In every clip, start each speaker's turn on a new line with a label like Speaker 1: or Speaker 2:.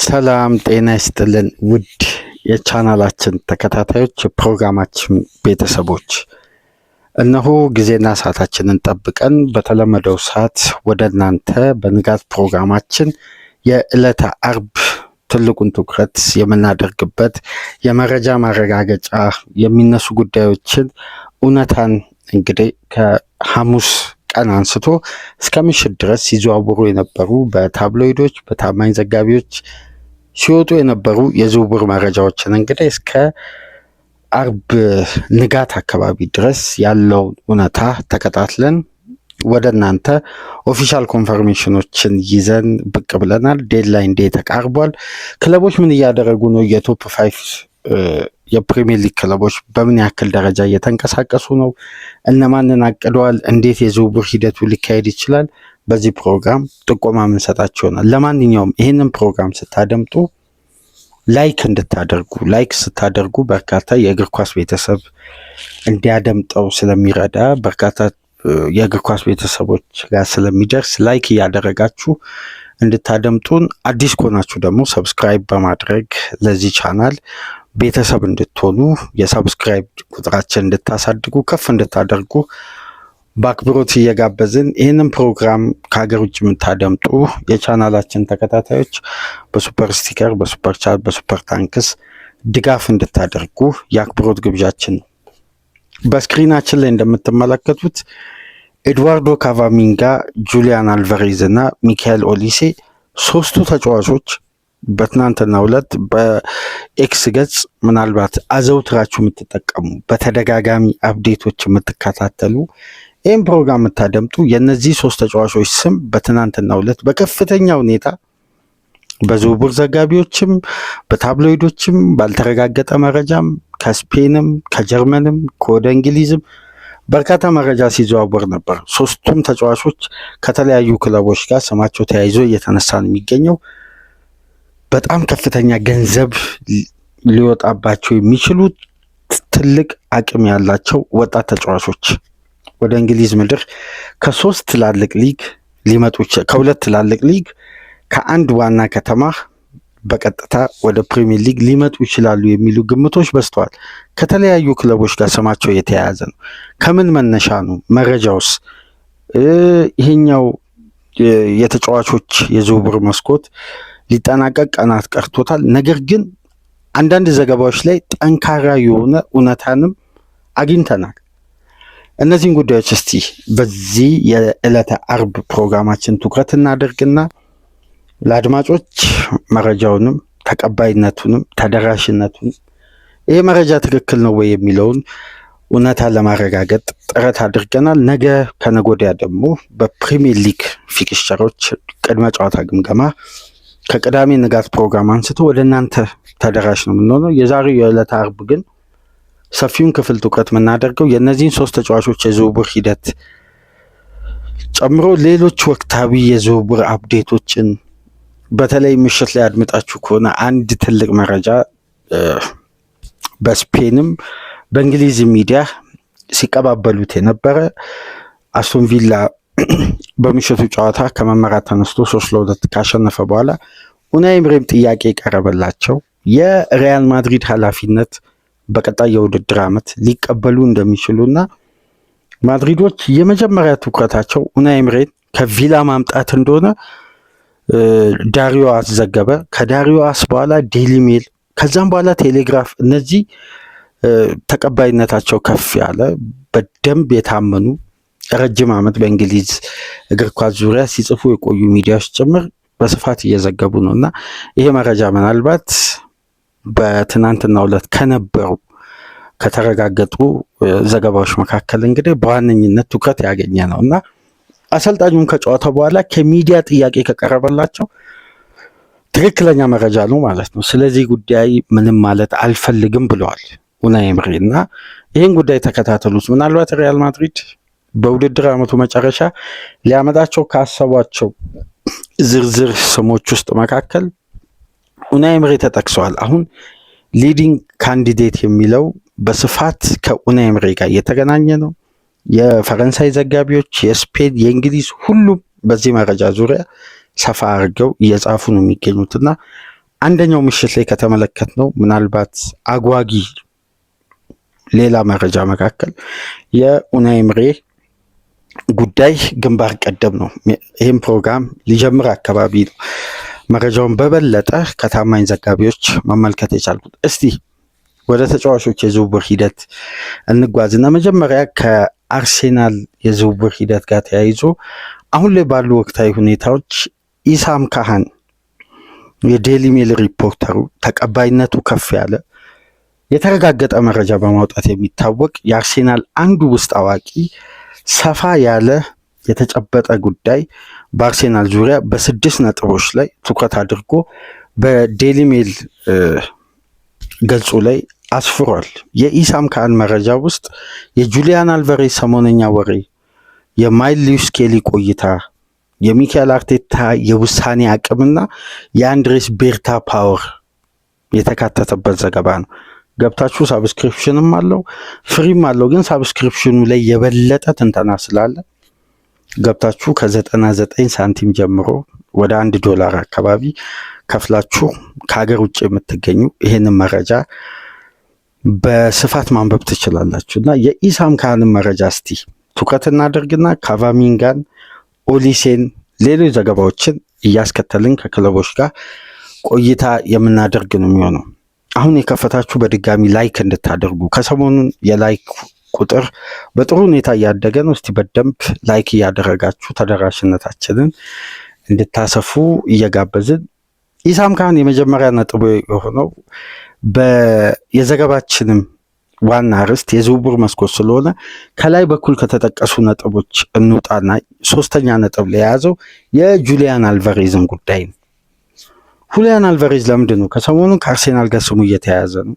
Speaker 1: ሰላም ጤና ይስጥልን ውድ የቻናላችን ተከታታዮች የፕሮግራማችን ቤተሰቦች፣ እነሆ ጊዜና ሰዓታችንን ጠብቀን በተለመደው ሰዓት ወደ እናንተ በንጋት ፕሮግራማችን የዕለተ አርብ ትልቁን ትኩረት የምናደርግበት የመረጃ ማረጋገጫ የሚነሱ ጉዳዮችን እውነታን እንግዲህ ከሐሙስ ቀን አንስቶ እስከ ምሽት ድረስ ሲዘዋወሩ የነበሩ በታብሎይዶች በታማኝ ዘጋቢዎች ሲወጡ የነበሩ የዝውውር መረጃዎችን እንግዲህ እስከ አርብ ንጋት አካባቢ ድረስ ያለውን እውነታ ተከታትለን ወደ እናንተ ኦፊሻል ኮንፈርሜሽኖችን ይዘን ብቅ ብለናል። ዴድላይን ዴይ ተቃርቧል። ክለቦች ምን እያደረጉ ነው? የቶፕ 5 የፕሪሚየር ሊግ ክለቦች በምን ያክል ደረጃ እየተንቀሳቀሱ ነው? እነማንን አቅደዋል? እንዴት የዝውውር ሂደቱ ሊካሄድ ይችላል? በዚህ ፕሮግራም ጥቆማ የምንሰጣችሁ ይሆናል። ለማንኛውም ይህንን ፕሮግራም ስታደምጡ ላይክ እንድታደርጉ፣ ላይክ ስታደርጉ በርካታ የእግር ኳስ ቤተሰብ እንዲያደምጠው ስለሚረዳ በርካታ የእግር ኳስ ቤተሰቦች ጋር ስለሚደርስ ላይክ እያደረጋችሁ እንድታደምጡን፣ አዲስ ከሆናችሁ ደግሞ ሰብስክራይብ በማድረግ ለዚህ ቻናል ቤተሰብ እንድትሆኑ የሰብስክራይብ ቁጥራችን እንድታሳድጉ ከፍ እንድታደርጉ በአክብሮት እየጋበዝን ይህንን ፕሮግራም ከሀገር ውጭ የምታደምጡ የቻናላችን ተከታታዮች በሱፐር ስቲከር፣ በሱፐር ቻት፣ በሱፐር ታንክስ ድጋፍ እንድታደርጉ የአክብሮት ግብዣችን ነው። በስክሪናችን ላይ እንደምትመለከቱት ኤድዋርዶ ካቫሚንጋ፣ ጁሊያን አልቫሬዝ እና ሚካኤል ኦሊሴ ሶስቱ ተጫዋቾች በትናንትናው ዕለት በኤክስ ገጽ ምናልባት አዘውትራችሁ የምትጠቀሙ በተደጋጋሚ አፕዴቶች የምትከታተሉ ይህም ፕሮግራም የምታደምጡ የእነዚህ ሶስት ተጫዋቾች ስም በትናንትናው ዕለት በከፍተኛ ሁኔታ በዝውውር ዘጋቢዎችም በታብሎይዶችም ባልተረጋገጠ መረጃም ከስፔንም ከጀርመንም ከወደ እንግሊዝም በርካታ መረጃ ሲዘዋወር ነበር። ሶስቱም ተጫዋቾች ከተለያዩ ክለቦች ጋር ስማቸው ተያይዞ እየተነሳ ነው የሚገኘው። በጣም ከፍተኛ ገንዘብ ሊወጣባቸው የሚችሉ ትልቅ አቅም ያላቸው ወጣት ተጫዋቾች ወደ እንግሊዝ ምድር ከሶስት ትላልቅ ሊግ ሊመጡ ከሁለት ትላልቅ ሊግ ከአንድ ዋና ከተማ በቀጥታ ወደ ፕሪሚየር ሊግ ሊመጡ ይችላሉ የሚሉ ግምቶች በዝተዋል። ከተለያዩ ክለቦች ጋር ስማቸው የተያያዘ ነው። ከምን መነሻ ነው? መረጃውስ? ይሄኛው የተጫዋቾች የዝውውር መስኮት ሊጠናቀቅ ቀናት ቀርቶታል። ነገር ግን አንዳንድ ዘገባዎች ላይ ጠንካራ የሆነ እውነታንም አግኝተናል። እነዚህን ጉዳዮች እስቲ በዚህ የዕለተ አርብ ፕሮግራማችን ትኩረት እናደርግና ለአድማጮች መረጃውንም ተቀባይነቱንም ተደራሽነቱን ይህ መረጃ ትክክል ነው ወይ የሚለውን እውነታ ለማረጋገጥ ጥረት አድርገናል። ነገ ከነገ ወዲያ ደግሞ በፕሪሚየር ሊግ ፊክስቸሮች ቅድመ ጨዋታ ግምገማ ከቅዳሜ ንጋት ፕሮግራም አንስቶ ወደ እናንተ ተደራሽ ነው የምንሆነው። የዛሬው የዕለተ አርብ ግን ሰፊውን ክፍል ትኩረት የምናደርገው የእነዚህን ሶስት ተጫዋቾች የዝውውር ሂደት ጨምሮ ሌሎች ወቅታዊ የዝውውር አፕዴቶችን በተለይ ምሽት ላይ አድምጣችሁ ከሆነ አንድ ትልቅ መረጃ በስፔንም በእንግሊዝ ሚዲያ ሲቀባበሉት የነበረ አስቶን ቪላ በምሽቱ ጨዋታ ከመመራት ተነስቶ 3-2 ካሸነፈ በኋላ ኡናይ ኤምሬም ጥያቄ ቀረበላቸው። የሪያል ማድሪድ ኃላፊነት በቀጣይ የውድድር ዓመት ሊቀበሉ እንደሚችሉና ማድሪዶች የመጀመሪያ ትኩረታቸው ኡናይ ኤምሬን ከቪላ ማምጣት እንደሆነ ዳሪዮ አስዘገበ። ከዳሪዮ አስ በኋላ ዴይሊ ሜል፣ ከዛም በኋላ ቴሌግራፍ፣ እነዚህ ተቀባይነታቸው ከፍ ያለ በደንብ የታመኑ ረጅም ዓመት በእንግሊዝ እግር ኳስ ዙሪያ ሲጽፉ የቆዩ ሚዲያዎች ጭምር በስፋት እየዘገቡ ነው እና ይሄ መረጃ ምናልባት በትናንትናው ዕለት ከነበሩ ከተረጋገጡ ዘገባዎች መካከል እንግዲህ በዋነኝነት ትኩረት ያገኘ ነው እና አሰልጣኙም ከጨዋታው በኋላ ከሚዲያ ጥያቄ ከቀረበላቸው ትክክለኛ መረጃ ነው ማለት ነው። ስለዚህ ጉዳይ ምንም ማለት አልፈልግም ብለዋል ኡናይ ኤምሪ እና ይህን ጉዳይ ተከታተሉት። ምናልባት ሪያል ማድሪድ በውድድር ዓመቱ መጨረሻ ሊያመጣቸው ካሰቧቸው ዝርዝር ስሞች ውስጥ መካከል ኡናይ ኤምሪ ተጠቅሰዋል። አሁን ሊዲንግ ካንዲዴት የሚለው በስፋት ከኡናይ ኤምሪ ጋር እየተገናኘ ነው። የፈረንሳይ ዘጋቢዎች፣ የስፔን፣ የእንግሊዝ ሁሉም በዚህ መረጃ ዙሪያ ሰፋ አድርገው እየጻፉ ነው የሚገኙትና አንደኛው ምሽት ላይ ከተመለከትነው ምናልባት አጓጊ ሌላ መረጃ መካከል የኡናይ ኤምሬ ጉዳይ ግንባር ቀደም ነው። ይህም ፕሮግራም ሊጀምር አካባቢ ነው መረጃውን በበለጠ ከታማኝ ዘጋቢዎች መመልከት የቻልኩት። እስቲ ወደ ተጫዋቾች የዝውውር ሂደት እንጓዝና መጀመሪያ ከአርሴናል የዝውውር ሂደት ጋር ተያይዞ አሁን ላይ ባሉ ወቅታዊ ሁኔታዎች ኢሳም ካህን የዴሊ ሜል ሪፖርተሩ ተቀባይነቱ ከፍ ያለ የተረጋገጠ መረጃ በማውጣት የሚታወቅ የአርሴናል አንዱ ውስጥ አዋቂ ሰፋ ያለ የተጨበጠ ጉዳይ በአርሴናል ዙሪያ በ6 ነጥቦች ላይ ትኩረት አድርጎ በዴሊ ሜል ገጹ ላይ አስፍሯል። የኢሳም ካህን መረጃ ውስጥ የጁሊያን አልቫሬዝ ሰሞነኛ ወሬ፣ የማይል ሉዊስ ስኬሊ ቆይታ፣ የሚካኤል አርቴታ የውሳኔ አቅምና የአንድሬስ ቤርታ ፓወር የተካተተበት ዘገባ ነው። ገብታችሁ ሳብስክሪፕሽንም አለው ፍሪም አለው። ግን ሳብስክሪፕሽኑ ላይ የበለጠ ትንተና ስላለ ገብታችሁ ከ99 ሳንቲም ጀምሮ ወደ $1 አካባቢ ከፍላችሁ ከሀገር ውጭ የምትገኙ ይህንን መረጃ በስፋት ማንበብ ትችላላችሁ። እና የኢሳም ካህንን መረጃ እስቲ ትኩረት እናደርግና ካቫሚንጋን፣ ኦሊሴን፣ ሌሎች ዘገባዎችን እያስከተልን ከክለቦች ጋር ቆይታ የምናደርግ ነው የሚሆነው። አሁን የከፈታችሁ በድጋሚ ላይክ እንድታደርጉ፣ ከሰሞኑን የላይክ ቁጥር በጥሩ ሁኔታ እያደገ ነው። እስቲ በደንብ ላይክ እያደረጋችሁ ተደራሽነታችንን እንድታሰፉ እየጋበዝን ኢሳም ካህን የመጀመሪያ ነጥብ የሆነው የዘገባችንም ዋና ርዕስት የዝውውር መስኮት ስለሆነ ከላይ በኩል ከተጠቀሱ ነጥቦች እንውጣና 3ኛ ነጥብ ላይ የያዘው የጁሊያን አልቫሬዝን ጉዳይ ነው። ሁሊያን አልቫሬዝ ለምንድን ነው ከሰሞኑን ከአርሴናል ጋር ስሙ እየተያያዘ ነው?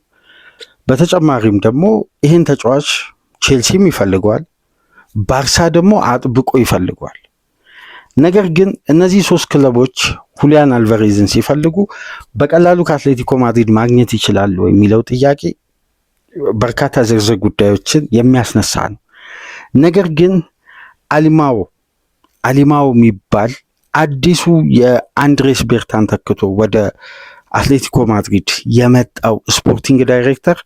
Speaker 1: በተጨማሪም ደግሞ ይህን ተጫዋች ቼልሲም ይፈልገዋል፣ ባርሳ ደግሞ አጥብቆ ይፈልገዋል። ነገር ግን እነዚህ 3 ክለቦች ሁሊያን አልቫሬዝን ሲፈልጉ በቀላሉ ከአትሌቲኮ ማድሪድ ማግኘት ይችላሉ የሚለው ጥያቄ በርካታ ዝርዝር ጉዳዮችን የሚያስነሳ ነው። ነገር ግን አሊማው የሚባል አዲሱ የአንድሬስ ቤርታን ተክቶ ወደ አትሌቲኮ ማድሪድ የመጣው ስፖርቲንግ ዳይሬክተር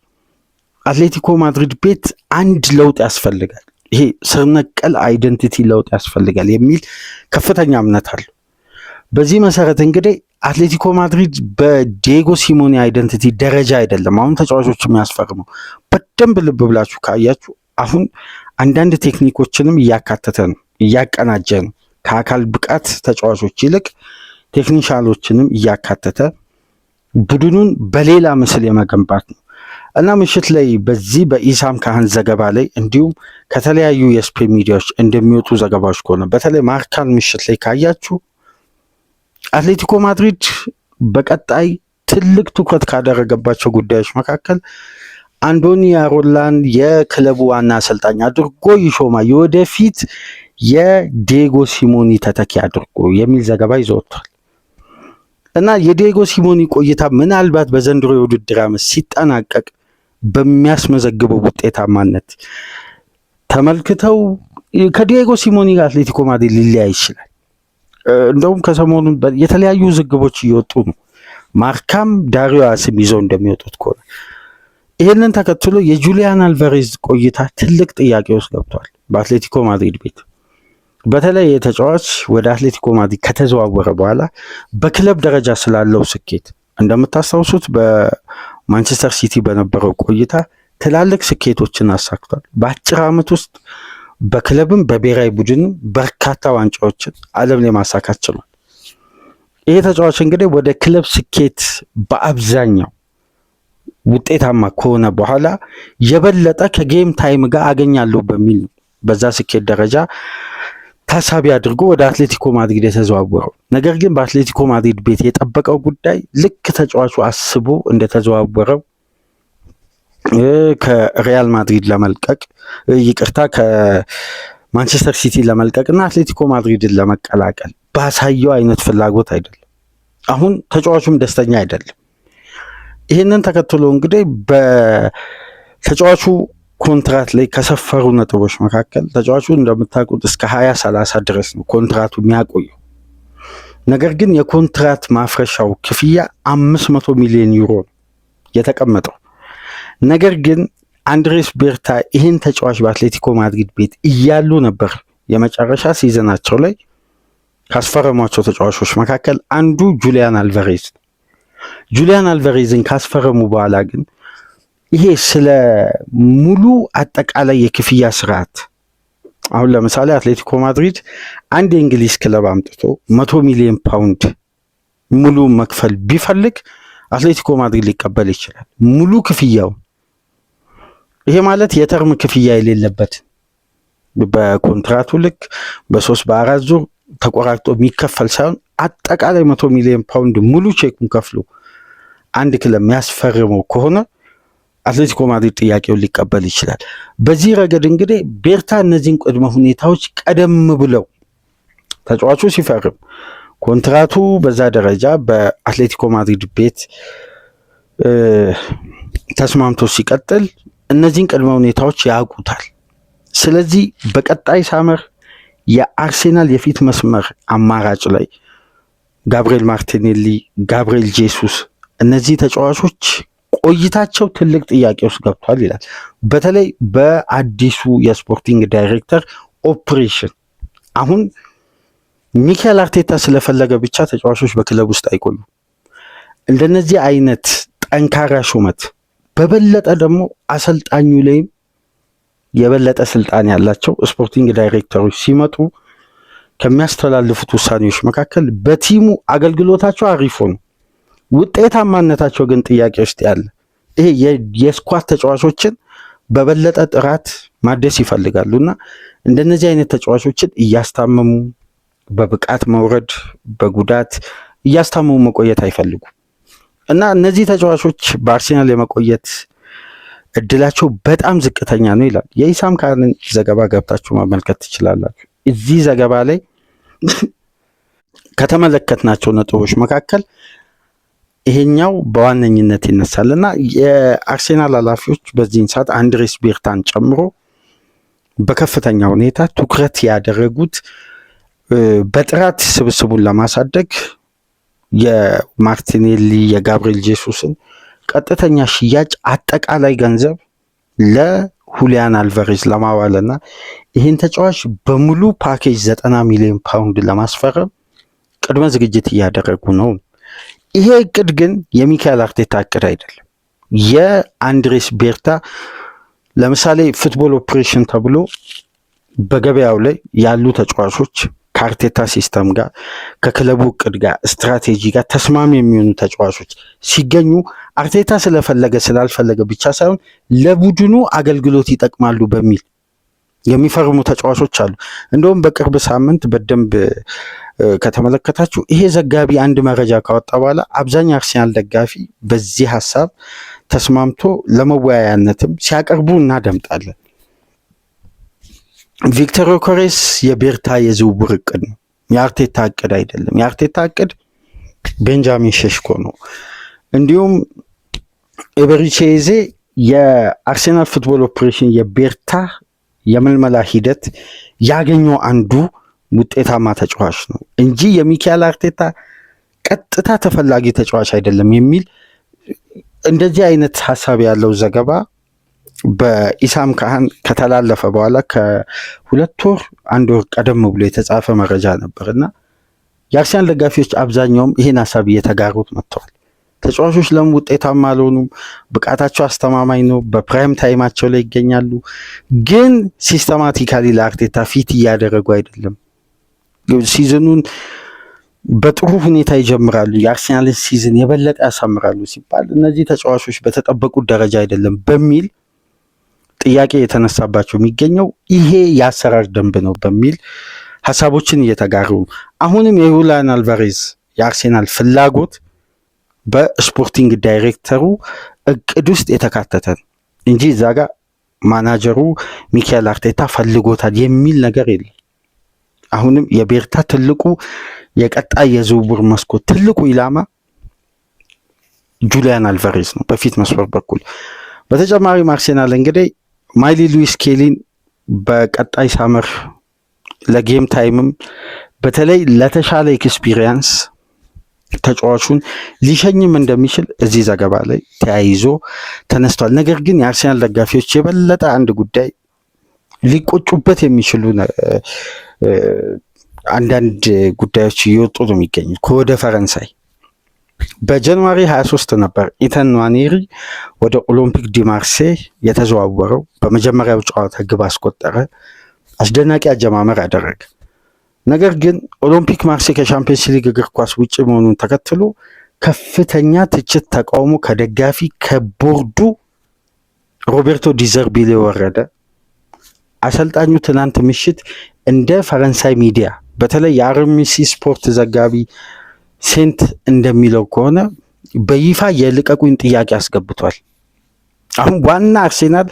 Speaker 1: አትሌቲኮ ማድሪድ ቤት አንድ ለውጥ ያስፈልጋል፣ ይሄ ስር ነቀል አይደንቲቲ ለውጥ ያስፈልጋል የሚል ከፍተኛ እምነት አለው። በዚህ መሰረት እንግዲህ አትሌቲኮ ማድሪድ በዲየጎ ሲሞኔ አይደንቲቲ ደረጃ አይደለም አሁን ተጫዋቾች የሚያስፈርመው። በደንብ ልብ ብላችሁ ካያችሁ አሁን አንዳንድ ቴክኒኮችንም እያካተተ ነው፣ እያቀናጀ ነው። ከአካል ብቃት ተጫዋቾች ይልቅ ቴክኒሻሎችንም እያካተተ ቡድኑን በሌላ ምስል የመገንባት ነው እና ምሽት ላይ በዚህ በኢሳም ካህን ዘገባ ላይ እንዲሁም ከተለያዩ የስፔን ሚዲያዎች እንደሚወጡ ዘገባዎች ከሆነ በተለይ ማርካን ምሽት ላይ ካያችሁ አትሌቲኮ ማድሪድ በቀጣይ ትልቅ ትኩረት ካደረገባቸው ጉዳዮች መካከል አንዶኒ ያሮላን የክለቡ ዋና አሰልጣኝ አድርጎ ይሾማል፣ የወደፊት የዲየጎ ሲሞኒ ተተኪ አድርጎ የሚል ዘገባ ይዘወጥቷል። እና የዲየጎ ሲሞኒ ቆይታ ምናልባት በዘንድሮ የውድድር ዓመት ሲጠናቀቅ በሚያስመዘግበው ውጤታማነት ተመልክተው ከዲየጎ ሲሞኒ ጋር አትሌቲኮ ማድሪድ ሊለያይ ይችላል። እንደውም ከሰሞኑ የተለያዩ ዝግቦች እየወጡ ነው። ማርካም ዳሪዮ አስም ይዘው እንደሚወጡት ከሆነ ይህንን ተከትሎ የጁሊያን አልቫሬዝ ቆይታ ትልቅ ጥያቄ ውስጥ ገብቷል በአትሌቲኮ ማድሪድ ቤት። በተለይ የተጫዋች ወደ አትሌቲኮ ማድሪድ ከተዘዋወረ በኋላ በክለብ ደረጃ ስላለው ስኬት እንደምታስታውሱት በማንቸስተር ሲቲ በነበረው ቆይታ ትላልቅ ስኬቶችን አሳክቷል። በአጭር ዓመት ውስጥ በክለብም በብሔራዊ ቡድንም በርካታ ዋንጫዎችን ዓለም ላይ ማሳካት ችሏል። ይሄ ተጫዋች እንግዲህ ወደ ክለብ ስኬት በአብዛኛው ውጤታማ ከሆነ በኋላ የበለጠ ከጌም ታይም ጋር አገኛለሁ በሚል ነው በዛ ስኬት ደረጃ ታሳቢ አድርጎ ወደ አትሌቲኮ ማድሪድ የተዘዋወረው። ነገር ግን በአትሌቲኮ ማድሪድ ቤት የጠበቀው ጉዳይ ልክ ተጫዋቹ አስቦ እንደተዘዋወረው ከሪያል ማድሪድ ለመልቀቅ ከማንቸስተር ሲቲ ለመልቀቅ እና አትሌቲኮ ማድሪድን ለመቀላቀል ባሳየው አይነት ፍላጎት አይደለም። አሁን ተጫዋቹም ደስተኛ አይደለም። ይህንን ተከትሎ እንግዲህ በተጫዋቹ ኮንትራት ላይ ከሰፈሩ ነጥቦች መካከል ተጫዋቹ እንደምታውቁት እስከ 2030 ድረስ ነው ኮንትራቱ የሚያቆየው። ነገር ግን የኮንትራት ማፍረሻው ክፍያ 500 ሚሊዮን ዩሮ የተቀመጠው። ነገር ግን አንድሬስ ቤርታ ይህን ተጫዋች በአትሌቲኮ ማድሪድ ቤት እያሉ ነበር የመጨረሻ ሲዘናቸው ላይ ካስፈረሟቸው ተጫዋቾች መካከል አንዱ ጁሊያን አልቫሬዝ። ጁሊያን አልቫሬዝን ካስፈረሙ በኋላ ግን ይሄ ስለ ሙሉ አጠቃላይ የክፍያ ስርዓት አሁን ለምሳሌ አትሌቲኮ ማድሪድ አንድ የእንግሊዝ ክለብ አምጥቶ 100 ሚሊዮን ፓውንድ ሙሉ መክፈል ቢፈልግ አትሌቲኮ ማድሪድ ሊቀበል ይችላል ሙሉ ክፍያው። ይሄ ማለት የተርም ክፍያ የሌለበት በኮንትራቱ ልክ በ3 በ4 ዙር ተቆራርጦ የሚከፈል ሳይሆን አጠቃላይ 100 ሚሊዮን ፓውንድ ሙሉ ቼኩን ከፍሎ አንድ ክለብ የሚያስፈርመው ከሆነ አትሌቲኮ ማድሪድ ጥያቄውን ሊቀበል ይችላል። በዚህ ረገድ እንግዲህ ቤርታ እነዚህን ቅድመ ሁኔታዎች ቀደም ብለው ተጫዋቹ ሲፈርም ኮንትራቱ በዛ ደረጃ በአትሌቲኮ ማድሪድ ቤት ተስማምቶ ሲቀጥል እነዚህን ቅድመ ሁኔታዎች ያውቁታል። ስለዚህ በቀጣይ ሳመር የአርሴናል የፊት መስመር አማራጭ ላይ ጋብሪኤል ማርቲኔሊ፣ ጋብሪኤል ጄሱስ እነዚህ ተጫዋቾች ቆይታቸው ትልቅ ጥያቄ ውስጥ ገብቷል ይላል። በተለይ በአዲሱ የስፖርቲንግ ዳይሬክተር ኦፕሬሽን አሁን ሚካኤል አርቴታ ስለፈለገ ብቻ ተጫዋቾች በክለብ ውስጥ አይቆዩ። እንደነዚህ አይነት ጠንካራ ሹመት በበለጠ ደግሞ አሰልጣኙ ላይም የበለጠ ስልጣን ያላቸው ስፖርቲንግ ዳይሬክተሮች ሲመጡ ከሚያስተላልፉት ውሳኔዎች መካከል በቲሙ አገልግሎታቸው አሪፍ ነው፣ ውጤታማነታቸው ግን ጥያቄ ውስጥ ያለ ይሄ የስኳድ ተጫዋቾችን በበለጠ ጥራት ማደስ ይፈልጋሉና እንደነዚህ አይነት ተጫዋቾችን እያስታመሙ በብቃት መውረድ በጉዳት እያስታመሙ መቆየት አይፈልጉም እና እነዚህ ተጫዋቾች በአርሴናል የመቆየት እድላቸው በጣም ዝቅተኛ ነው ይላል። የኢሳም ካንን ዘገባ ገብታችሁ መመልከት ትችላላችሁ። እዚህ ዘገባ ላይ ከተመለከትናቸው ነጥቦች መካከል ይሄኛው በዋነኝነት ይነሳልና የአርሴናል ኃላፊዎች በዚህን ሰዓት አንድሬስ ቤርታን ጨምሮ በከፍተኛ ሁኔታ ትኩረት ያደረጉት በጥራት ስብስቡን ለማሳደግ የማርቲኔሊ የጋብሪኤል ጄሱስን ቀጥተኛ ሽያጭ አጠቃላይ ገንዘብ ለሁሊያን አልቫሬዝ ለማዋልና ይህን ተጫዋች በሙሉ ፓኬጅ 90 ሚሊዮን ፓውንድ ለማስፈረም ቅድመ ዝግጅት እያደረጉ ነው። ይሄ እቅድ ግን የሚካኤል አርቴታ እቅድ አይደለም። የአንድሬስ ቤርታ ለምሳሌ ፉትቦል ኦፕሬሽን ተብሎ በገበያው ላይ ያሉ ተጫዋቾች ከአርቴታ ሲስተም ጋር ከክለቡ እቅድ ጋር ስትራቴጂ ጋር ተስማሚ የሚሆኑ ተጫዋቾች ሲገኙ አርቴታ ስለፈለገ ስላልፈለገ ብቻ ሳይሆን ለቡድኑ አገልግሎት ይጠቅማሉ በሚል የሚፈርሙ ተጫዋቾች አሉ። እንደውም በቅርብ ሳምንት በደንብ ከተመለከታችሁ ይሄ ዘጋቢ አንድ መረጃ ካወጣ በኋላ አብዛኛው አርሴናል ደጋፊ በዚህ ሀሳብ ተስማምቶ ለመወያያነትም ሲያቀርቡ እናደምጣለን። ቪክተር ዮኬሬስ የቤርታ የዝውውር እቅድ ነው፣ የአርቴታ እቅድ አይደለም። የአርቴታ እቅድ ቤንጃሚን ሼሽኮ ነው። እንዲሁም ኤበሪቼዜ የአርሴናል ፉትቦል ኦፕሬሽን የቤርታ የምልመላ ሂደት ያገኘው አንዱ ውጤታማ ተጫዋች ነው እንጂ የሚካኤል አርቴታ ቀጥታ ተፈላጊ ተጫዋች አይደለም የሚል እንደዚህ አይነት ሀሳብ ያለው ዘገባ በኢሳም ካህን ከተላለፈ በኋላ ከ2 ወር 1 ወር ቀደም ብሎ የተጻፈ መረጃ ነበርና የአርሴናል ደጋፊዎች አብዛኛውም ይሄን ሀሳብ እየተጋሩት መጥተዋል። ተጫዋቾች ለምን ውጤታማ አልሆኑም? ብቃታቸው አስተማማኝ ነው፣ በፕራይም ታይማቸው ላይ ይገኛሉ፣ ግን ሲስተማቲካሊ ለአርቴታ ፊት እያደረጉ አይደለም። ሲዝኑን በጥሩ ሁኔታ ይጀምራሉ፣ የአርሴናልን ሲዝን የበለጠ ያሳምራሉ ሲባል እነዚህ ተጫዋቾች በተጠበቁት ደረጃ አይደለም በሚል ጥያቄ የተነሳባቸው የሚገኘው ይሄ የአሰራር ደንብ ነው በሚል ሀሳቦችን እየተጋሩ ነው። አሁንም የሁሊያን አልቫሬዝ የአርሴናል ፍላጎት በስፖርቲንግ ዳይሬክተሩ እቅድ ውስጥ የተካተተ እንጂ እዛ ጋር ማናጀሩ ሚካኤል አርቴታ ፈልጎታል የሚል ነገር የለም። አሁንም የቤርታ ትልቁ የቀጣይ የዝውውር መስኮት ትልቁ ኢላማ ጁሊያን አልቫሬዝ ነው በፊት መስመር በኩል። በተጨማሪም አርሴናል እንግዲህ ማይሊ ሉዊስ ስኬሊን በቀጣይ ሳመር ለጌም ታይምም በተለይ ለተሻለ ኤክስፒሪየንስ ተጫዋቹን ሊሸኝም እንደሚችል እዚህ ዘገባ ላይ ተያይዞ ተነስቷል። ነገር ግን የአርሰናል ደጋፊዎች የበለጠ አንድ ጉዳይ ሊቆጩበት የሚችሉ አንዳንድ ጉዳዮች እየወጡ ነው የሚገኙት ከወደ ፈረንሳይ። በጃንዋሪ 23 ነበር ኢተን ንዋኔሪ ወደ ኦሎምፒክ ዲ ማርሴይ የተዘዋወረው። በመጀመሪያው ጨዋታ ግብ አስቆጠረ፣ አስደናቂ አጀማመር አደረገ። ነገር ግን ኦሎምፒክ ማርሴይ ከቻምፒየንስ ሊግ እግር ኳስ ውጭ መሆኑን ተከትሎ ከፍተኛ ትችት፣ ተቃውሞ ከደጋፊ ከቦርዱ ሮቤርቶ ዲዘርቢ ላይ ወረደ። አሰልጣኙ ትናንት ምሽት እንደ ፈረንሳይ ሚዲያ በተለይ የአርሚሲ ስፖርት ዘጋቢ ሴንት እንደሚለው ከሆነ በይፋ የልቀቁኝ ጥያቄ አስገብቷል። አሁን ዋና አርሴናል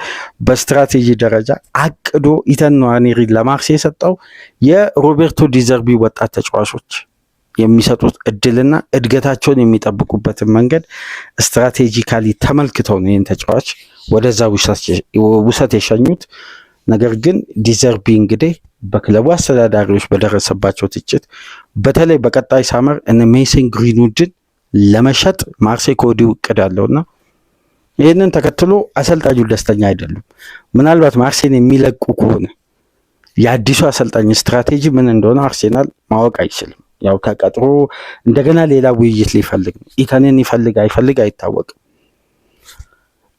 Speaker 1: በስትራቴጂ ደረጃ አቅዶ ኢተን ንዋኔሪ ለማርሴይ የሰጠው የሮቤርቶ ዲዘርቢ ወጣት ተጫዋቾች የሚሰጡት እድልና እድገታቸውን የሚጠብቁበትን መንገድ ስትራቴጂካሊ ተመልክተው ነው ይህን ተጫዋች ወደዛ ውሰት የሸኙት። ነገር ግን ዲዘርቢ እንግዲህ በክለቡ አስተዳዳሪዎች በደረሰባቸው ትችት በተለይ በቀጣይ ሳመር እነ ሜሰን ግሪንውድን ለመሸጥ ማርሴይ ከወዲሁ እቅድ አለውና ይህንን ተከትሎ አሰልጣኙ ደስተኛ አይደሉም። ምናልባት ማርሴይን የሚለቁ ከሆነ የአዲሱ አሰልጣኝ ስትራቴጂ ምን እንደሆነ አርሴናል ማወቅ አይችልም። ያው ተቀጥሮ እንደገና ሌላ ውይይት ሊፈልግ ነው። ኢተንን ይፈልግ አይፈልግ አይታወቅም።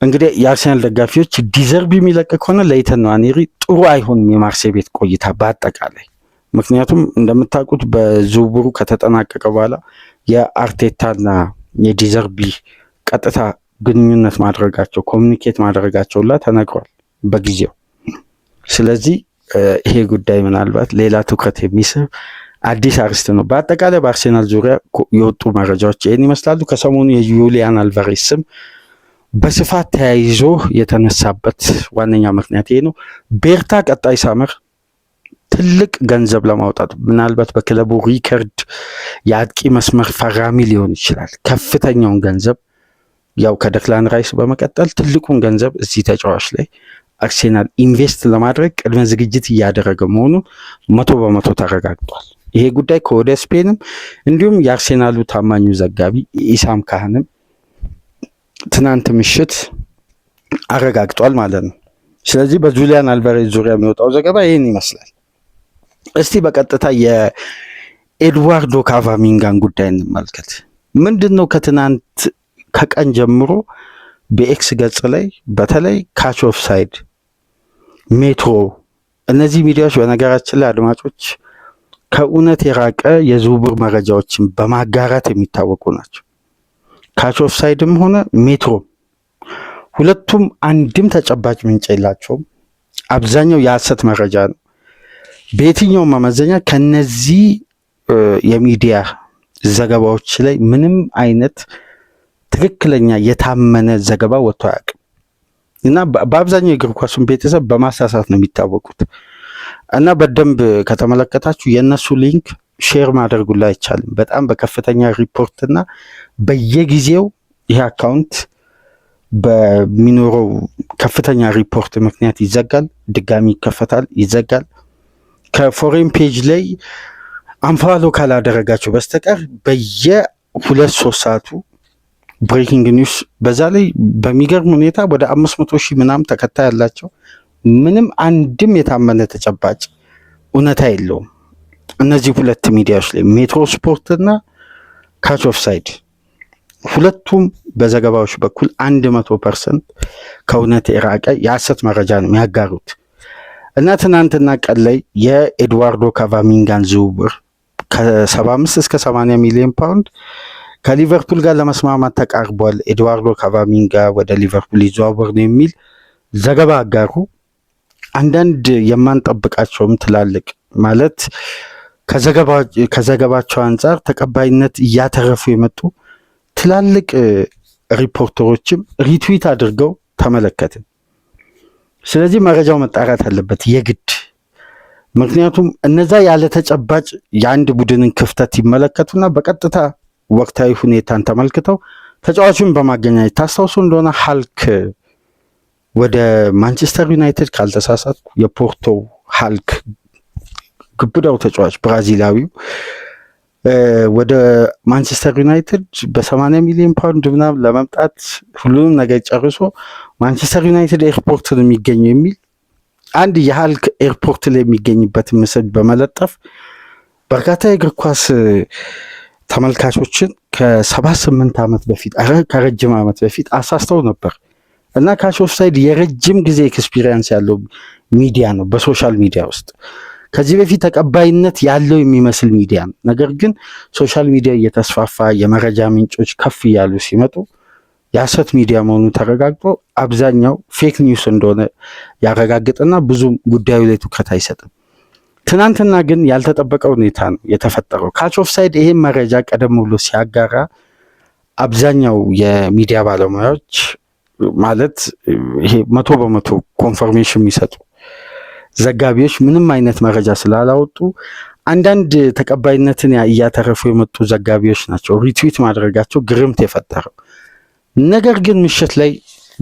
Speaker 1: እንግዲህ የአርሰናል ደጋፊዎች ዲዘርቢ የሚለቅ ከሆነ ለኢተን ንዋኔሪ ጥሩ አይሆንም የማርሴይ ቤት ቆይታ በአጠቃላይ። ምክንያቱም እንደምታውቁት በዝውውሩ ከተጠናቀቀ በኋላ የአርቴታና የዲዘርቢ ቀጥታ ግንኙነት ማድረጋቸው ኮሚኒኬት ማድረጋቸው ላ ተነግሯል በጊዜው። ስለዚህ ይሄ ጉዳይ ምናልባት ሌላ ትኩረት የሚስብ አዲስ አርስት ነው። በአጠቃላይ በአርሴናል ዙሪያ የወጡ መረጃዎች ይህን ይመስላሉ። ከሰሞኑ የዩሊያን አልቫሬዝ ስም በስፋት ተያይዞ የተነሳበት ዋነኛ ምክንያት ይሄ ነው። ቤርታ ቀጣይ ሳመር ትልቅ ገንዘብ ለማውጣት ምናልባት በክለቡ ሪከርድ የአጥቂ መስመር ፈራሚ ሊሆን ይችላል። ከፍተኛውን ገንዘብ ያው ከደክላን ራይስ በመቀጠል ትልቁን ገንዘብ እዚህ ተጫዋች ላይ አርሴናል ኢንቨስት ለማድረግ ቅድመ ዝግጅት እያደረገ መሆኑ 100% ተረጋግጧል። ይሄ ጉዳይ ከወደ ስፔንም እንዲሁም የአርሴናሉ ታማኙ ዘጋቢ ኢሳም ካህንም ትናንት ምሽት አረጋግጧል ማለት ነው። ስለዚህ በጁሊያን አልቫሬዝ ዙሪያ የሚወጣው ዘገባ ይህን ይመስላል። እስቲ በቀጥታ የኤድዋርዶ ካቫሚንጋን ጉዳይ እንመልከት። ምንድን ነው ከትናንት ከቀን ጀምሮ በኤክስ ገጽ ላይ በተለይ ካች ኦፍ ሳይድ፣ ሜትሮ፣ እነዚህ ሚዲያዎች በነገራችን ላይ አድማጮች ከእውነት የራቀ የዝውውር መረጃዎችን በማጋራት የሚታወቁ ናቸው። ካች ኦፍ ሳይድም ሆነ ሜትሮ ሁለቱም አንድም ተጨባጭ ምንጭ የላቸውም። አብዛኛው የሐሰት መረጃ ነው። በየትኛውም መመዘኛ ከነዚህ የሚዲያ ዘገባዎች ላይ ምንም አይነት ትክክለኛ የታመነ ዘገባ ወጥቶ አያውቅም እና በአብዛኛው የእግር ኳሱን ቤተሰብ በማሳሳት ነው የሚታወቁት እና በደንብ ከተመለከታችሁ የእነሱ ሊንክ ሼር ማድረጉላ አይቻልም። በጣም በከፍተኛ ሪፖርት እና በየጊዜው ይህ አካውንት በሚኖረው ከፍተኛ ሪፖርት ምክንያት ይዘጋል፣ ድጋሚ ይከፈታል፣ ይዘጋል። ከፎሬን ፔጅ ላይ አንፋሎ ካላደረጋቸው በስተቀር በየ2-3 ሰዓቱ ብሬኪንግ ኒውስ፣ በዛ ላይ በሚገርም ሁኔታ ወደ 500,000 ምናምን ተከታይ ያላቸው ምንም አንድም የታመነ ተጨባጭ እውነታ የለውም። እነዚህ ሁለት ሚዲያዎች ላይ ሜትሮ ስፖርት እና ካች ኦፍ ሳይድ ሁለቱም በዘገባዎች በኩል 100% ከእውነት የራቀ የሐሰት መረጃ ነው የሚያጋሩት እና ትናንትና ቀን ላይ የኤድዋርዶ ካቫሚንጋን ዝውውር ከ75 እስከ 80 ሚሊዮን ፓውንድ ከሊቨርፑል ጋር ለመስማማት ተቃርቧል፣ ኤድዋርዶ ካቫሚንጋ ወደ ሊቨርፑል ይዘዋወር ነው የሚል ዘገባ አጋሩ። አንዳንድ የማንጠብቃቸውም ትላልቅ ማለት ከዘገባቸው አንጻር ተቀባይነት እያተረፉ የመጡ ትላልቅ ሪፖርተሮችም ሪትዊት አድርገው ተመለከትን። ስለዚህ መረጃው መጣራት አለበት የግድ። ምክንያቱም እነዛ ያለ ተጨባጭ የአንድ ቡድንን ክፍተት ይመለከቱና በቀጥታ ወቅታዊ ሁኔታን ተመልክተው ተጫዋቹን በማገናኘት ታስታውሱ እንደሆነ ሀልክ ወደ ማንቸስተር ዩናይትድ ካልተሳሳትኩ የፖርቶ ሀልክ ግብዳው ተጫዋች ብራዚላዊው ወደ ማንቸስተር ዩናይትድ በ80 ሚሊዮን ፓውንድ ምናምን ለመምጣት ሁሉንም ነገር ጨርሶ ማንቸስተር ዩናይትድ ኤርፖርት ነው የሚገኘው የሚል አንድ የሃልክ ኤርፖርት ላይ የሚገኝበት ምስል በመለጠፍ በርካታ የእግር ኳስ ተመልካቾችን ከ78 ዓመት በፊት ከረጅም ዓመት በፊት አሳስተው ነበር እና ካሽ ኦፍሳይድ የረጅም ጊዜ ኤክስፒሪየንስ ያለው ሚዲያ ነው በሶሻል ሚዲያ ውስጥ ከዚህ በፊት ተቀባይነት ያለው የሚመስል ሚዲያ ነው። ነገር ግን ሶሻል ሚዲያ እየተስፋፋ የመረጃ ምንጮች ከፍ እያሉ ሲመጡ የሐሰት ሚዲያ መሆኑ ተረጋግጦ አብዛኛው ፌክ ኒውስ እንደሆነ ያረጋግጥና ብዙም ጉዳዩ ላይ ትኩረት አይሰጥም። ትናንትና ግን ያልተጠበቀ ሁኔታ ነው የተፈጠረው። ካች ኦፍሳይድ ይሄን መረጃ ቀደም ብሎ ሲያጋራ አብዛኛው የሚዲያ ባለሙያዎች ማለት ይሄ 100% ኮንፈርሜሽን የሚሰጡ ዘጋቢዎች ምንም አይነት መረጃ ስላላወጡ አንዳንድ ተቀባይነትን እያተረፉ የመጡ ዘጋቢዎች ናቸው ሪትዊት ማድረጋቸው ግርምት የፈጠረው። ነገር ግን ምሽት ላይ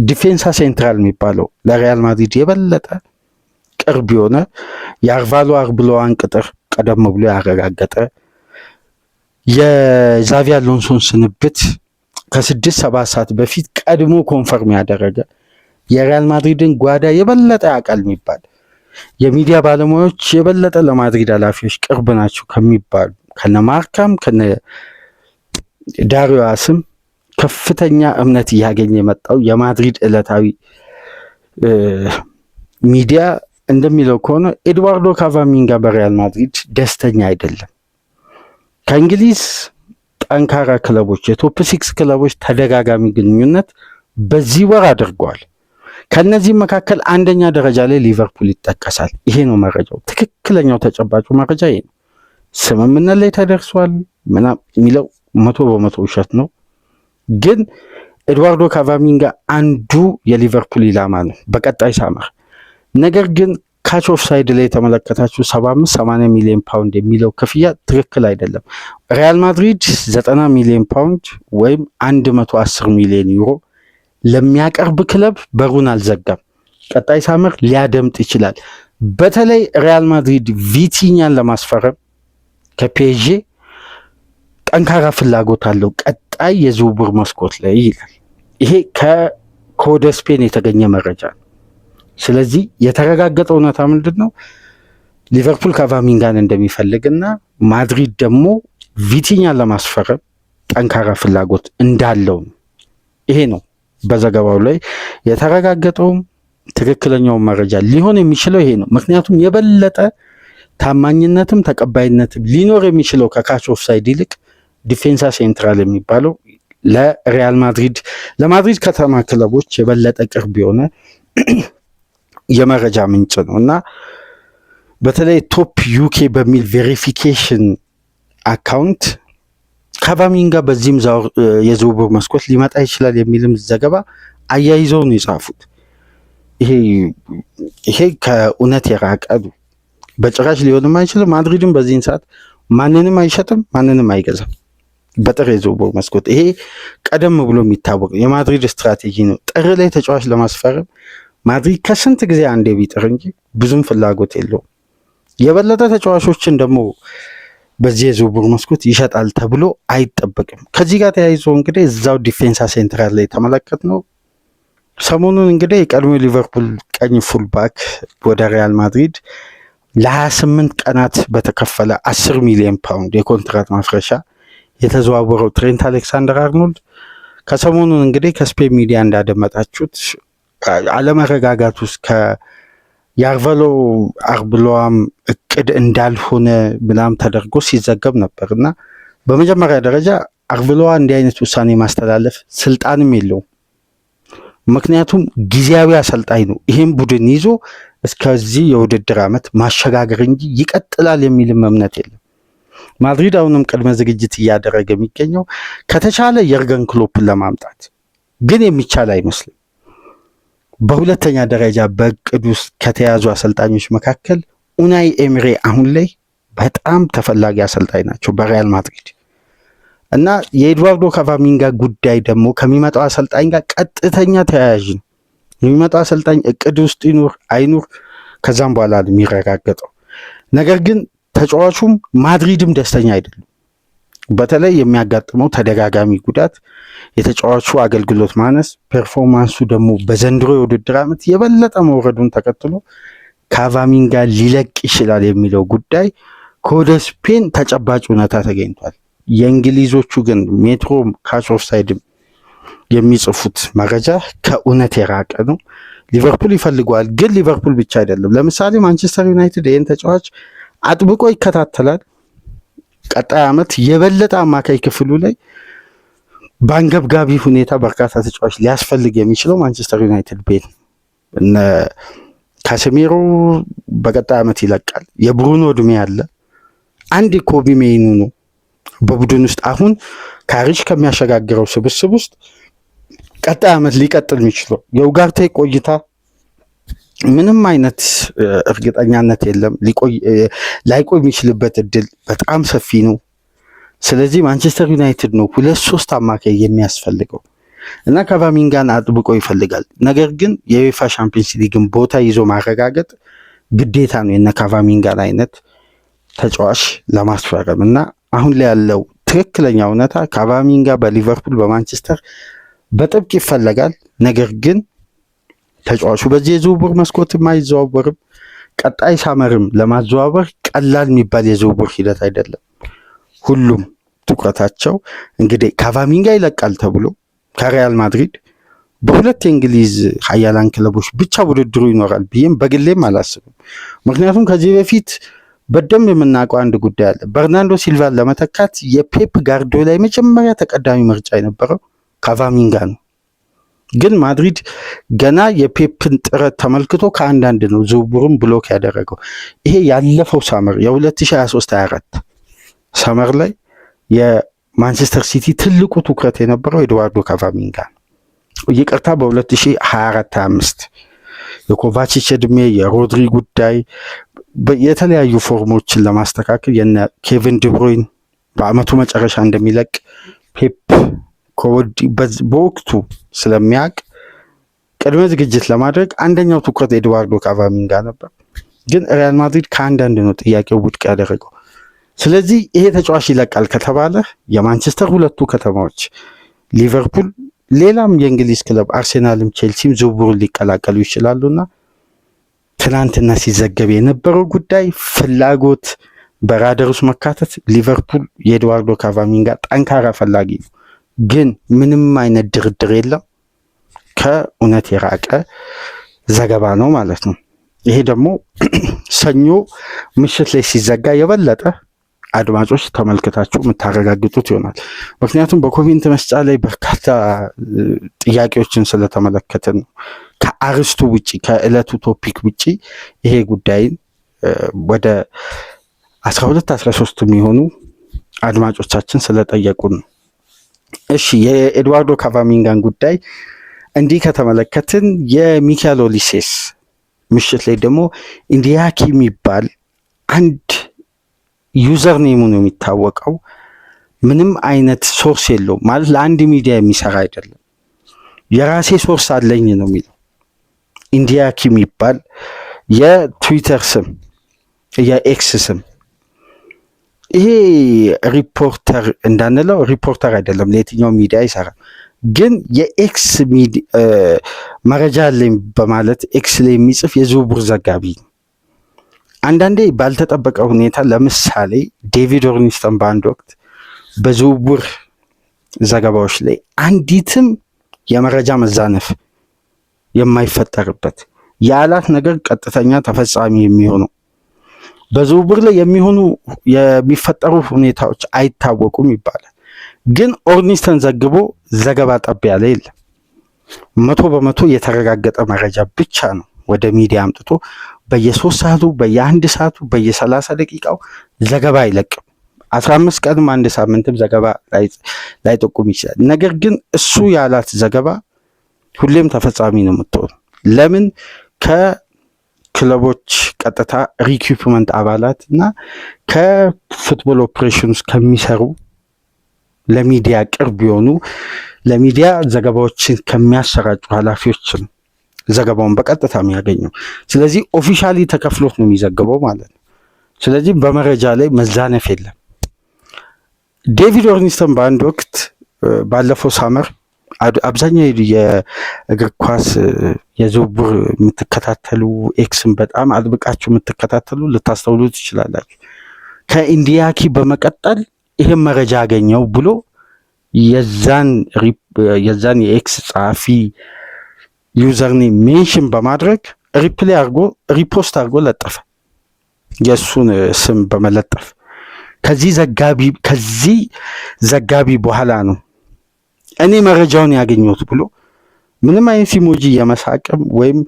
Speaker 1: ዲፌንሳ ሴንትራል የሚባለው ለሪያል ማድሪድ የበለጠ ቅርብ የሆነ የአርቫሎ አርብሎዋን ቅጥር ቀደም ብሎ ያረጋገጠ የዛቪ አሎንሶን ስንብት ከ6-7 ሰዓት በፊት ቀድሞ ኮንፈርም ያደረገ የሪያል ማድሪድን ጓዳ የበለጠ ያውቃል የሚባል የሚዲያ ባለሙያዎች የበለጠ ለማድሪድ ኃላፊዎች ቅርብ ናቸው ከሚባሉ ከነ ማርካም ከነ ዳሪዮ አስም ከፍተኛ እምነት እያገኘ የመጣው የማድሪድ ዕለታዊ ሚዲያ እንደሚለው ከሆነ ኤድዋርዶ ካቫሚንጋ በሪያል ማድሪድ ደስተኛ አይደለም። ከእንግሊዝ ጠንካራ ክለቦች የቶፕ 6 ክለቦች ተደጋጋሚ ግንኙነት በዚህ ወር አድርገዋል። ከነዚህ መካከል አንደኛ ደረጃ ላይ ሊቨርፑል ይጠቀሳል። ይሄ ነው መረጃው፣ ትክክለኛው ተጨባጩ መረጃ ይሄ ነው። ስምምነት ላይ ተደርሷል ምናምን የሚለው 100% ውሸት ነው። ግን ኤድዋርዶ ካቫሚንጋ አንዱ የሊቨርፑል ኢላማ ነው በቀጣይ ሳመር። ነገር ግን ካች ኦፍሳይድ ላይ የተመለከታችሁ 75-80 ሚሊዮን ፓውንድ የሚለው ክፍያ ትክክል አይደለም። ሪያል ማድሪድ 90 ሚሊዮን ፓውንድ ወይም 110 ሚሊዮን ዩሮ ለሚያቀርብ ክለብ በሩን አልዘጋም። ቀጣይ ሳመር ሊያደምጥ ይችላል። በተለይ ሪያል ማድሪድ ቪቲኛን ለማስፈረም ከፒኤስጂ ጠንካራ ፍላጎት አለው ቀጣይ የዝውውር መስኮት ላይ ይላል። ይሄ ከወደ ስፔን የተገኘ መረጃ ነው። ስለዚህ የተረጋገጠ እውነታ ምንድን ነው? ሊቨርፑል ካቫሚንጋን እንደሚፈልግና ማድሪድ ደግሞ ቪቲኛን ለማስፈረም ጠንካራ ፍላጎት እንዳለው ነው። ይሄ ነው በዘገባው ላይ የተረጋገጠውም ትክክለኛውን መረጃ ሊሆን የሚችለው ይሄ ነው። ምክንያቱም የበለጠ ታማኝነትም ተቀባይነትም ሊኖር የሚችለው ከካች ኦፍሳይድ ይልቅ ዲፌንሳ ሴንትራል የሚባለው ለሪያል ማድሪድ ለማድሪድ ከተማ ክለቦች የበለጠ ቅርብ የሆነ የመረጃ ምንጭ ነው እና በተለይ ቶፕ ዩኬ በሚል ቬሪፊኬሽን አካውንት ካቫሚንጋ በዚህም የዝውውር መስኮት ሊመጣ ይችላል የሚልም ዘገባ አያይዘው ነው የጻፉት። ይሄ ከእውነት የራቀ ነው። በጭራሽ ሊሆንም አይችልም። ማድሪድም በዚህን ሰዓት ማንንም አይሸጥም፣ ማንንም አይገዛም በጥር የዝውውር መስኮት። ይሄ ቀደም ብሎ የሚታወቅ የማድሪድ ስትራቴጂ ነው። ጥር ላይ ተጫዋች ለማስፈረም ማድሪድ ከስንት ጊዜ አንዴ ቢጥር እንጂ ብዙም ፍላጎት የለውም። የበለጠ ተጫዋቾችን ደግሞ በዚህ የዝውውር መስኮት ይሸጣል ተብሎ አይጠበቅም። ከዚህ ጋር ተያይዞ እንግዲህ እዛው ዲፌንሳ ሴንትራል ላይ ተመለከት ነው። ሰሞኑን እንግዲህ የቀድሞ ሊቨርፑል ቀኝ ፉልባክ ወደ ሪያል ማድሪድ ለ28 ቀናት በተከፈለ 10 ሚሊዮን ፓውንድ የኮንትራት ማፍረሻ የተዘዋወረው ትሬንት አሌክሳንደር አርኖልድ ከሰሞኑን እንግዲህ ከስፔን ሚዲያ እንዳደመጣችሁት አለመረጋጋት ውስጥ የአርቫሎ አርብሎዋም እቅድ እንዳልሆነ ምናምን ተደርጎ ሲዘገብ ነበር እና በመጀመሪያ ደረጃ አርብሎዋ እንዲህ አይነት ውሳኔ ማስተላለፍ ስልጣንም የለውም። ምክንያቱም ጊዜያዊ አሰልጣኝ ነው። ይህም ቡድን ይዞ እስከዚህ የውድድር ዓመት ማሸጋገር እንጂ ይቀጥላል የሚልም እምነት የለም። ማድሪድ አሁንም ቅድመ ዝግጅት እያደረገ የሚገኘው ከተቻለ የርገን ክሎፕን ለማምጣት ግን የሚቻል አይመስልም። በሁለተኛ ደረጃ በእቅድ ውስጥ ከተያዙ አሰልጣኞች መካከል ኡናይ ኤምሬ አሁን ላይ በጣም ተፈላጊ አሰልጣኝ ናቸው በሪያል ማድሪድ እና የኤድዋርዶ ካቫሚንጋ ጉዳይ ደግሞ ከሚመጣው አሰልጣኝ ጋር ቀጥተኛ ተያያዥ ነው። የሚመጣው አሰልጣኝ እቅድ ውስጥ ይኑር አይኑር ከዛም በኋላ የሚረጋገጠው ነገር ግን ተጫዋቹም ማድሪድም ደስተኛ አይደሉም። በተለይ የሚያጋጥመው ተደጋጋሚ ጉዳት፣ የተጫዋቹ አገልግሎት ማነስ፣ ፐርፎርማንሱ ደግሞ በዘንድሮ የውድድር ዓመት የበለጠ መውረዱን ተከትሎ ካቫሚንጋ ሊለቅ ይችላል የሚለው ጉዳይ ከወደ ስፔን ተጨባጭ እውነታ ተገኝቷል። የእንግሊዞቹ ግን ሜትሮ ካች ኦፍ ሳይድ የሚጽፉት መረጃ ከእውነት የራቀ ነው። ሊቨርፑል ይፈልገዋል፣ ግን ሊቨርፑል ብቻ አይደለም። ለምሳሌ ማንቸስተር ዩናይትድ ይህን ተጫዋች አጥብቆ ይከታተላል። ቀጣይ ዓመት የበለጠ አማካይ ክፍሉ ላይ በአንገብጋቢ ሁኔታ በርካታ ተጫዋች ሊያስፈልግ የሚችለው ማንቸስተር ዩናይትድ ቤት እነ ካሴሜሮ በቀጣይ ዓመት ይለቃል። የብሩኖ እድሜ ያለ አንድ ኮቢ ሜይኑ ነው በቡድን ውስጥ አሁን ካሪሽ ከሚያሸጋግረው ስብስብ ውስጥ ቀጣይ ዓመት ሊቀጥል የሚችለው። የኡጋርቴ ቆይታ ምንም አይነት እርግጠኛነት የለም። ላይቆይ የሚችልበት እድል በጣም ሰፊ ነው። ስለዚህ ማንቸስተር ዩናይትድ ነው 2-3 አማካይ የሚያስፈልገው እና ካቫሚንጋን አጥብቆ ይፈልጋል። ነገር ግን የዩኤፋ ሻምፒየንስ ሊግን ቦታ ይዞ ማረጋገጥ ግዴታ ነው የነ ካቫሚንጋን አይነት ተጫዋች ለማስፈረም እና አሁን ላይ ያለው ትክክለኛ እውነታ ካቫሚንጋ በሊቨርፑል በማንቸስተር በጥብቅ ይፈለጋል። ነገር ግን ተጫዋቹ በዚህ የዝውውር መስኮትም አይዘዋወርም። ቀጣይ ሳመርም ለማዘዋወር ቀላል የሚባል የዝውውር ሂደት አይደለም። ሁሉም ትኩረታቸው እንግዲህ ካቫሚንጋ ይለቃል ተብሎ ከሪያል ማድሪድ በሁለት የእንግሊዝ ሀያላን ክለቦች ብቻ ውድድሩ ይኖራል ብዬም በግሌም አላስብም። ምክንያቱም ከዚህ በፊት በደንብ የምናውቀው አንድ ጉዳይ አለ። በርናንዶ ሲልቫን ለመተካት የፔፕ ጋርዲዮላ የመጀመሪያ ተቀዳሚ ምርጫ የነበረው ካቫሚንጋ ነው። ግን ማድሪድ ገና የፔፕን ጥረት ተመልክቶ ከአንዳንድ ነው ዝውውሩን ብሎክ ያደረገው። ይሄ ያለፈው ሳመር የ2023/24 ሳመር ላይ የማንቸስተር ሲቲ ትልቁ ትኩረት የነበረው ኤድዋርዶ ካቫሚንጋ ነው። ይቅርታ በ2024/25 የኮቫቺች እድሜ፣ የሮድሪ ጉዳይ፣ የተለያዩ ፎርሞችን ለማስተካከል የነ ኬቪን ዲብሮይን በአመቱ መጨረሻ እንደሚለቅ ፔፕ በወቅቱ ስለሚያውቅ ቅድመ ዝግጅት ለማድረግ አንደኛው ትኩረት ኤድዋርዶ ካቫሚንጋ ነበር። ግን ሪያል ማድሪድ ከአንዳንድ ነው ጥያቄው ውድቅ ያደረገው። ስለዚህ ይሄ ተጫዋች ይለቃል ከተባለ የማንቸስተር ሁለቱ ከተማዎች ሊቨርፑል፣ ሌላም የእንግሊዝ ክለብ አርሴናልም ቼልሲም ዝውውሩን ሊቀላቀሉ ይችላሉና ትናንትና ሲዘገብ የነበረው ጉዳይ ፍላጎት በራደር ውስጥ መካተት ሊቨርፑል የኤድዋርዶ ካቫሚንጋ ጠንካራ ፈላጊ ነው። ግን ምንም አይነት ድርድር የለም። ከእውነት የራቀ ዘገባ ነው ማለት ነው። ይሄ ደግሞ ሰኞ ምሽት ላይ ሲዘጋ የበለጠ አድማጮች ተመልክታችሁ የምታረጋግጡት ይሆናል። ምክንያቱም በኮሜንት መስጫ ላይ በርካታ ጥያቄዎችን ስለተመለከትን ነው። ከአርስቱ ውጪ ከዕለቱ ቶፒክ ውጪ ይሄ ጉዳይን ወደ 12-13 የሚሆኑ አድማጮቻችን ስለጠየቁን ነው። እሺ የኤድዋርዶ ካቫሚንጋን ጉዳይ እንዲህ ከተመለከትን የሚካኤል ኦሊሴስ ምሽት ላይ ደግሞ ኢንዲያኪ የሚባል አንድ ዩዘር ኔሙ ነው የሚታወቀው። ምንም አይነት ሶርስ የለውም ማለት ለአንድ ሚዲያ የሚሰራ አይደለም። የራሴ ሶርስ አለኝ ነው የሚለው። ኢንዲያኪ የሚባል የትዊተር ስም የኤክስ ስም። ይሄ ሪፖርተር እንዳንለው ሪፖርተር አይደለም፣ ለየትኛው ሚዲያ ይሰራል። ግን የኤክስ መረጃ አለኝ በማለት ኤክስ ላይ የሚጽፍ የዝውውር ዘጋቢ ነው። አንዳንዴ ባልተጠበቀ ሁኔታ ለምሳሌ ዴቪድ ኦርኒስተን በአንድ ወቅት በዝውውር ዘገባዎች ላይ አንዲትም የመረጃ መዛነፍ የማይፈጠርበት ያላት ነገር ቀጥተኛ ተፈጻሚ የሚሆነው በዝውውር ላይ የሚፈጠሩ ሁኔታዎች አይታወቁም ይባላል። ግን ኦርኒስተን ዘግቦ ዘገባ ጠብ ያለ የለም። 100% የተረጋገጠ መረጃ ብቻ ነው ወደ ሚዲያ አምጥቶ በየ3 ሰዓቱ በየ1 ሰዓቱ በየ30 ደቂቃው ዘገባ አይለቅም። 15 ቀንም 1 ሳምንትም ዘገባ ላይጠቁም ይችላል። ነገር ግን እሱ ያላት ዘገባ ሁሌም ተፈጻሚ ነው የምትሆነው። ለምን? ከክለቦች ቀጥታ ሪኩፕመንት አባላት እና ከፉትቦል ኦፕሬሽንስ ከሚሰሩ ለሚዲያ ቅርብ የሆኑ ለሚዲያ ዘገባዎችን ከሚያሰራጩ ኃላፊዎች ነው ዘገባውን በቀጥታ የሚያገኘው። ስለዚህ ኦፊሻሊ ተከፍሎት ነው የሚዘግበው ማለት ነው። ስለዚህ በመረጃ ላይ መዛነፍ የለም። ዴቪድ ኦርኒስተን በአንድ ወቅት ባለፈው ሳመር አብዛኛው የእግር ኳስ የዝውውር የምትከታተሉ ኤክስን በጣም አጥብቃችሁ የምትከታተሉ ልታስተውሉ ትችላላችሁ። ከኢንዲያኪ በመቀጠል ይህም መረጃ አገኘው ብሎ የዛን የኤክስ ጸሐፊ ዩዘርኔም ሜንሽን በማድረግ ሪፕሌይ አድርጎ ሪፖስት አድርጎ ለጠፈ፣ የእሱን ስም በመለጠፍ ከዚህ ዘጋቢ በኋላ ነው እኔ መረጃውን ያገኘሁት ብሎ ምንም አይነት ኢሞጂ የመሳቅም ወይም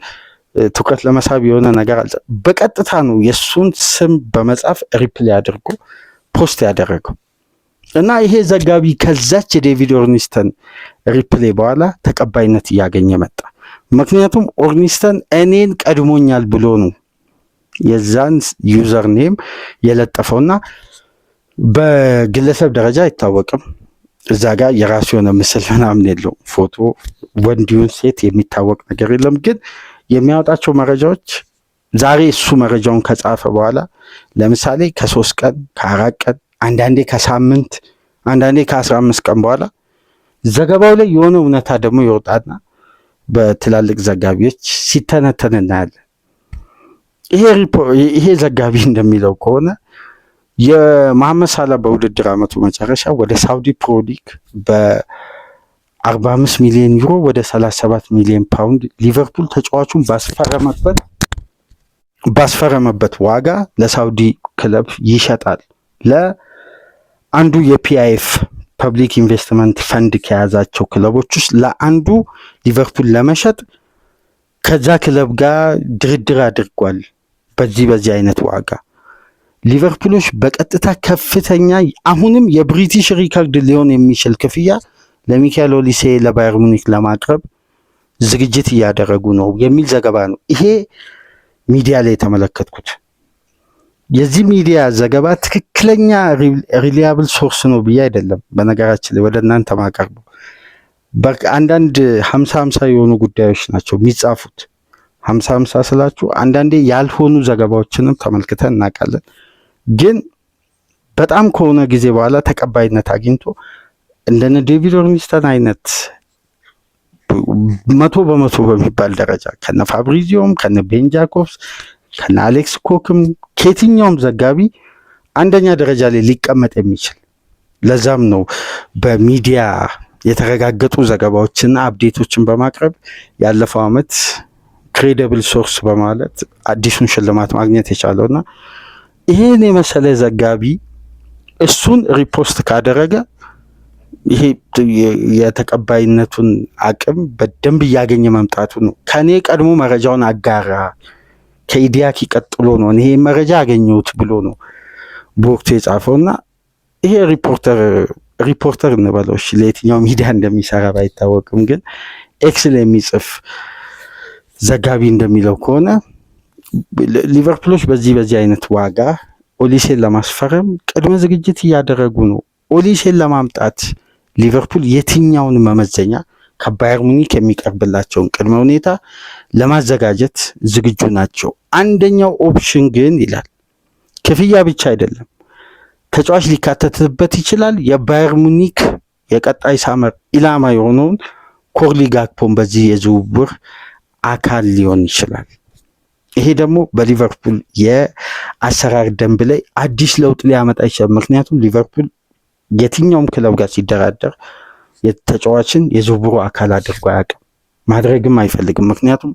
Speaker 1: ትኩረት ለመሳብ የሆነ ነገር አለ። በቀጥታ ነው የእሱን ስም በመጻፍ ሪፕሌይ አድርጎ ፖስት ያደረገው እና ይሄ ዘጋቢ ከዛች የዴቪድ ኦርኒስተን ሪፕሌይ በኋላ ተቀባይነት እያገኘ መጣ። ምክንያቱም ኦርኒስተን እኔን ቀድሞኛል ብሎ ነው የዛን ዩዘር ኔም የለጠፈውና በግለሰብ ደረጃ አይታወቅም። እዛ ጋር የራሱ የሆነ ምስል ምናምን የለውም። ፎቶ ወንዲውን ሴት የሚታወቅ ነገር የለም። ግን የሚያወጣቸው መረጃዎች ዛሬ እሱ መረጃውን ከጻፈ በኋላ ለምሳሌ ከ3 ቀን ከ4 ቀን አንዳንዴ ከሳምንት አንዳንዴ ከ15 ቀን በኋላ ዘገባው ላይ የሆነ እውነታ ደግሞ ይወጣና በትላልቅ ዘጋቢዎች ሲተነተን እናያለን። ይሄ ዘጋቢ እንደሚለው ከሆነ የመሐመድ ሳላህ በውድድር ዓመቱ መጨረሻ ወደ ሳውዲ ፕሮ ሊግ በ45 ሚሊዮን ዩሮ ወደ 37 ሚሊዮን ፓውንድ ሊቨርፑል ተጫዋቹን ባስፈረመበት ዋጋ ለሳውዲ ክለብ ይሸጣል። ለአንዱ የፒአይኤፍ ፐብሊክ ኢንቨስትመንት ፈንድ ከያዛቸው ክለቦች ውስጥ ለአንዱ ሊቨርፑል ለመሸጥ ከዛ ክለብ ጋር ድርድር አድርጓል። በዚህ አይነት ዋጋ ሊቨርፑሎች በቀጥታ ከፍተኛ አሁንም የብሪቲሽ ሪካርድ ሊሆን የሚችል ክፍያ ለሚካኤል ኦሊሴ ለባየር ሙኒክ ለማቅረብ ዝግጅት እያደረጉ ነው የሚል ዘገባ ነው። ይሄ ሚዲያ ላይ የተመለከትኩት የዚህ ሚዲያ ዘገባ ትክክለኛ ሪሊያብል ሶርስ ነው ብዬ አይደለም። በነገራችን ላይ ወደ እናንተ ማቀርበው አንዳንድ 50-50 የሆኑ ጉዳዮች ናቸው የሚጻፉት። 50-50 ስላችሁ አንዳንዴ ያልሆኑ ዘገባዎችንም ተመልክተን እናውቃለን። ግን በጣም ከሆነ ጊዜ በኋላ ተቀባይነት አግኝቶ እንደነ ዴቪድ ኦርኒስተን አይነት 100% በሚባል ደረጃ ከነ ፋብሪዚዮም ከነ ቤን ጃኮብስ ከነ አሌክስ ኮክም ከየትኛውም ዘጋቢ አንደኛ ደረጃ ላይ ሊቀመጥ የሚችል ለዛም ነው በሚዲያ የተረጋገጡ ዘገባዎችና አፕዴቶችን በማቅረብ ያለፈው ዓመት ክሬዲብል ሶርስ በማለት አዲሱን ሽልማት ማግኘት የቻለውና ይሄን የመሰለ ዘጋቢ እሱን ሪፖስት ካደረገ ይሄ የተቀባይነቱን አቅም በደንብ እያገኘ መምጣቱ ነው። ከኔ ቀድሞ መረጃውን አጋራ ከኢዲያኪ ቀጥሎ ነው እኔ መረጃ አገኘሁት ብሎ ነው በወቅቱ የጻፈውና ይሄ ሪፖርተር እንበለው እሺ፣ ለየትኛው ሚዲያ እንደሚሰራ ባይታወቅም ግን ኤክስ ላይ የሚጽፍ ዘጋቢ እንደሚለው ከሆነ ሊቨርፑሎች በዚህ አይነት ዋጋ ኦሊሴን ለማስፈረም ቅድመ ዝግጅት እያደረጉ ነው። ኦሊሴን ለማምጣት ሊቨርፑል የትኛውን መመዘኛ ከባየር ሙኒክ የሚቀርብላቸውን ቅድመ ሁኔታ ለማዘጋጀት ዝግጁ ናቸው። አንደኛው ኦፕሽን ግን ይላል ክፍያ ብቻ አይደለም፣ ተጫዋች ሊካተትበት ይችላል። የባየር ሙኒክ የቀጣይ ሳመር ኢላማ የሆነውን ኮርሊ ጋክፖን በዚህ የዝውውር አካል ሊሆን ይችላል። ይሄ ደግሞ በሊቨርፑል የአሰራር ደንብ ላይ አዲስ ለውጥ ሊያመጣ ይችላል። ምክንያቱም ሊቨርፑል የትኛውም ክለብ ጋር ሲደራደር የተጫዋችን የዝውውሩ አካል አድርጎ አያውቅም፣ ማድረግም አይፈልግም። ምክንያቱም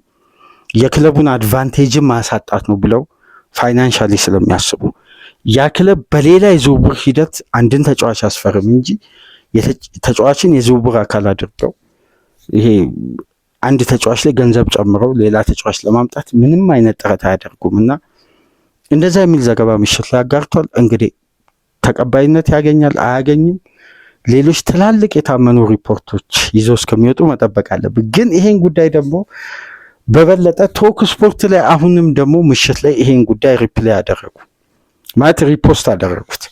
Speaker 1: የክለቡን አድቫንቴጅን ማሳጣት ነው ብለው ፋይናንሻሊ ስለሚያስቡ ያ ክለብ በሌላ የዝውውር ሂደት አንድን ተጫዋች አስፈርም እንጂ ተጫዋችን የዝውውር አካል አድርገው ይሄ አንድ ተጫዋች ላይ ገንዘብ ጨምረው ሌላ ተጫዋች ለማምጣት ምንም አይነት ጥረት አያደርጉም እና እንደዛ የሚል ዘገባ ምሽት ላይ አጋርቷል። እንግዲህ ተቀባይነት ያገኛል አያገኝም፣ ሌሎች ትላልቅ የታመኑ ሪፖርቶች ይዘው እስከሚወጡ መጠበቅ አለብን። ግን ይሄን ጉዳይ ደግሞ በበለጠ ቶክ ስፖርት ላይ አሁንም ደግሞ ምሽት ላይ ይሄን ጉዳይ ሪፕሌይ አደረጉ ማለት ሪፖስት አደረጉት።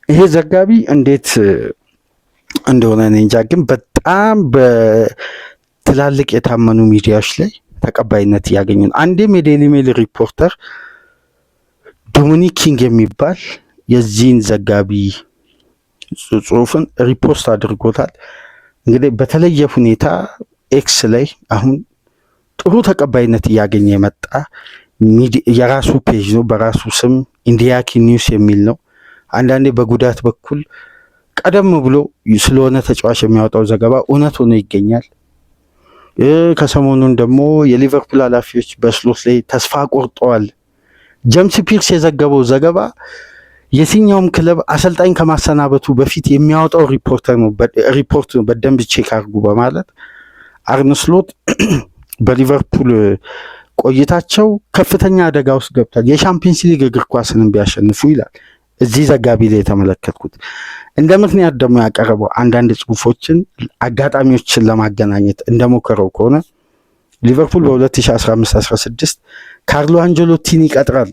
Speaker 1: ይሄ ዘጋቢ እንዴት እንደሆነ እኔ እንጃ፣ ግን በጣም በትላልቅ የታመኑ ሚዲያዎች ላይ ተቀባይነት እያገኙ ነው። አንዴም የዴይሊ ሜል ሪፖርተር ዶሚኒክ ኪንግ የሚባል የዚህን ዘጋቢ ጽሑፍን ሪፖስት አድርጎታል። እንግዲህ በተለየ ሁኔታ ኤክስ ላይ አሁን ጥሩ ተቀባይነት እያገኘ የመጣ የራሱ ፔጅ ነው። በራሱ ስም ኢንዲያኪ ኒውስ የሚል ነው። አንዳንዴ በጉዳት በኩል ቀደም ብሎ ስለሆነ ተጫዋች የሚያወጣው ዘገባ እውነት ሆኖ ይገኛል። ከሰሞኑን ደግሞ የሊቨርፑል ኃላፊዎች በስሎት ላይ ተስፋ ቆርጠዋል። ጄምስ ፒርስ የዘገበው ዘገባ የትኛውም ክለብ አሰልጣኝ ከማሰናበቱ በፊት የሚያወጣው ሪፖርት ነው፣ በደንብ ቼክ አድርጉ በማለት አርነ ስሎት በሊቨርፑል ቆይታቸው ከፍተኛ አደጋ ውስጥ ገብቷል፣ የሻምፒየንስ ሊግ እግር ኳስንም ቢያሸንፉ ይላል እዚህ ዘጋቢ ላይ የተመለከትኩት። እንደ ምክንያት ደግሞ ያቀረበው አንዳንድ ጽሁፎችን አጋጣሚዎችን ለማገናኘት እንደሞከረው ከሆነ ሊቨርፑል በ2015-16 ካርሎ አንጀሎቲን ይቀጥራል፣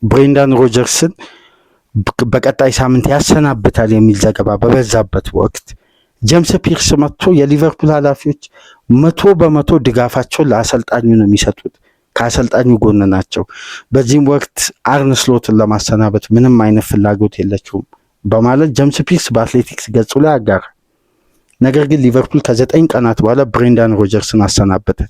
Speaker 1: ብሬንዳን ሮጀርስን በቀጣይ ሳምንት ያሰናብታል የሚል ዘገባ በበዛበት ወቅት ጄምስ ፒርስ መጥቶ የሊቨርፑል ኃላፊዎች 100% ድጋፋቸውን ለአሰልጣኙ ነው የሚሰጡት፣ ከአሰልጣኙ ጎን ናቸው፣ በዚህም ወቅት አርነ ስሎትን ለማሰናበት ምንም አይነት ፍላጎት የለችውም በማለት ጄምስ ፒርስ በአትሌቲክስ ገጹ ላይ አጋራ። ነገር ግን ሊቨርፑል ከ9 ቀናት በኋላ ብሬንዳን ሮጀርስን አሰናበተ።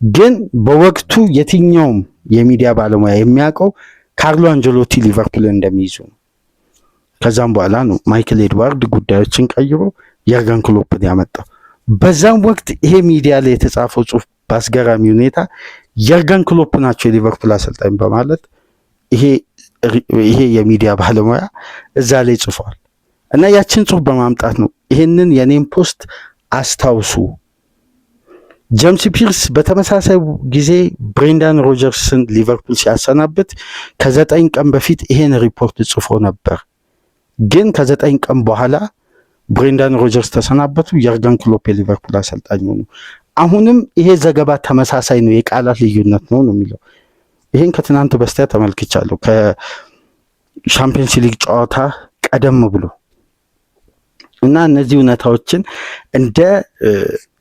Speaker 1: ግን በወቅቱ የትኛውም የሚዲያ ባለሙያ የሚያውቀው ካርሎ አንጀሎቲ ሊቨርፑልን እንደሚይዙ ነው። ከዛም በኋላ ነው ማይክል ኤድዋርድ ጉዳዮችን ቀይሮ የርገን ክሎፕን ያመጣው። በዛም ወቅት ይሄ ሚዲያ ላይ የተጻፈው ጽሁፍ በአስገራሚ ሁኔታ የርገን ክሎፕ ናቸው የሊቨርፑል አሰልጣኝ በማለት ይሄ የሚዲያ ባለሙያ እዛ ላይ ጽፏል። እና ያችን ጽሁፍ በማምጣት ነው ይሄንን የኔም ፖስት አስታውሱ። ጄምስ ፒርስ በተመሳሳይ ጊዜ ብሬንዳን ሮጀርስን ሊቨርፑል ሲያሰናብት ከ9 ቀን በፊት ይሄን ሪፖርት ጽፎ ነበር። ግን ከ9 ቀን በኋላ ብሬንዳን ሮጀርስ ተሰናበቱ፣ የርገን ክሎፕ የሊቨርፑል አሰልጣኝ ሆኑ። አሁንም ይሄ ዘገባ ተመሳሳይ ነው፣ የቃላት ልዩነት ነው የሚለው። ይሄን ከትናንት በስቲያ ተመልክቻለሁ፣ ከሻምፒየንስ ሊግ ጨዋታ ቀደም ብሎ እና እነዚህ እውነታዎችን እንደ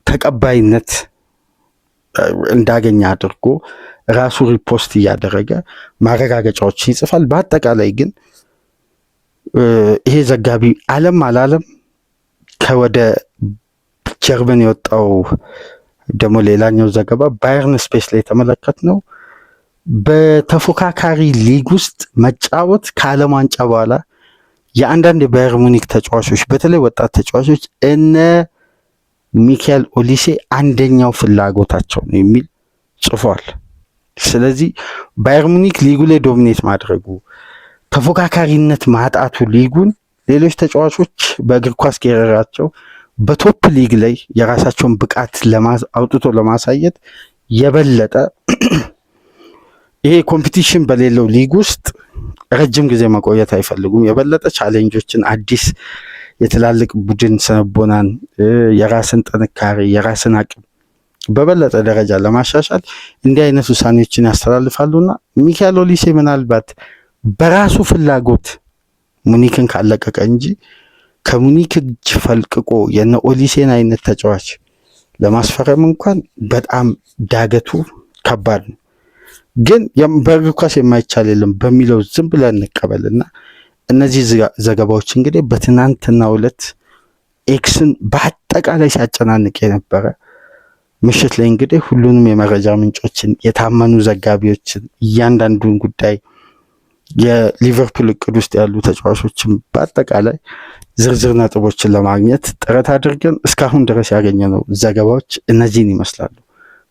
Speaker 1: ተቀባይነት እንዳገኘ አድርጎ ራሱ ሪፖስት እያደረገ ማረጋገጫዎችን ይጽፋል። በአጠቃላይ ግን ይሄ ዘጋቢ አለም አላለም ከወደ ጀርመን የወጣው ደግሞ ሌላኛው ዘገባ ባየርን ስፔስ ላይ የተመለከት ነው። በተፎካካሪ ሊግ ውስጥ መጫወት ከዓለም ዋንጫ በኋላ የአንዳንድ የባየር ሙኒክ ተጫዋቾች በተለይ ወጣት ተጫዋቾች እነ ሚካኤል ኦሊሴ አንደኛው ፍላጎታቸው ነው የሚል ጽፏል። ስለዚህ ባየር ሙኒክ ሊጉ ላይ ዶሚኔት ማድረጉ፣ ተፎካካሪነት ማጣቱ ሊጉን ሌሎች ተጫዋቾች በእግር ኳስ ኬሪየራቸው በቶፕ ሊግ ላይ የራሳቸውን ብቃት አውጥቶ ለማሳየት የበለጠ ይሄ ኮምፒቲሽን በሌለው ሊግ ውስጥ ረጅም ጊዜ መቆየት አይፈልጉም። የበለጠ ቻሌንጆችን፣ አዲስ የትላልቅ ቡድን ስነቦናን፣ የራስን ጥንካሬ፣ የራስን አቅም በበለጠ ደረጃ ለማሻሻል እንዲህ አይነት ውሳኔዎችን ያስተላልፋሉና ሚካኤል ኦሊሴ ምናልባት በራሱ ፍላጎት ሙኒክን ካለቀቀ እንጂ ከሙኒክ እጅ ፈልቅቆ የነ ኦሊሴን አይነት ተጫዋች ለማስፈረም እንኳን በጣም ዳገቱ ከባድ ነው። ግን በእግር ኳስ የማይቻል የለም በሚለው ዝም ብለን እንቀበልና እነዚህ ዘገባዎች እንግዲህ በትናንትናው ዕለት ኤክስን በአጠቃላይ ሲያጨናንቅ የነበረ ምሽት ላይ እንግዲህ ሁሉንም የመረጃ ምንጮችን፣ የታመኑ ዘጋቢዎችን፣ እያንዳንዱን ጉዳይ የሊቨርፑል እቅድ ውስጥ ያሉ ተጫዋቾችን በአጠቃላይ ዝርዝር ነጥቦችን ለማግኘት ጥረት አድርገን እስካሁን ድረስ ያገኘነው ዘገባዎች እነዚህን ይመስላሉ።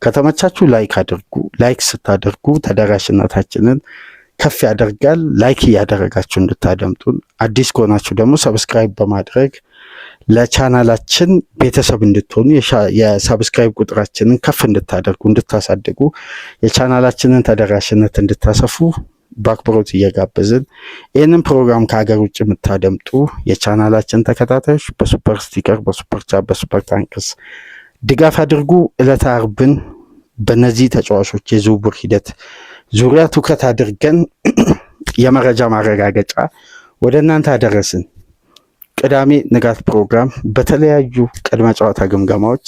Speaker 1: ከተመቻችሁ ላይክ አድርጉ። ላይክ ስታደርጉ ተደራሽነታችንን ከፍ ያደርጋል። ላይክ እያደረጋችሁ እንድታደምጡን፣ አዲስ ከሆናችሁ ደግሞ ሰብስክራይብ በማድረግ ለቻናላችን ቤተሰብ እንድትሆኑ፣ የሰብስክራይብ ቁጥራችንን ከፍ እንድታደርጉ እንድታሳድጉ፣ የቻናላችንን ተደራሽነት እንድታሰፉ በአክብሮት እየጋበዝን ይህንን ፕሮግራም ከሀገር ውጭ የምታደምጡ የቻናላችን ተከታታዮች በሱፐር ስቲከር፣ በሱፐር ቻት፣ በሱፐር ታንክስ ድጋፍ አድርጉ። ዕለተ አርብን በነዚህ ተጫዋቾች የዝውውር ሂደት ዙሪያ ትኩረት አድርገን የመረጃ ማረጋገጫ ወደ እናንተ አደረስን። ቅዳሜ ንጋት ፕሮግራም በተለያዩ ቅድመ ጨዋታ ግምገማዎች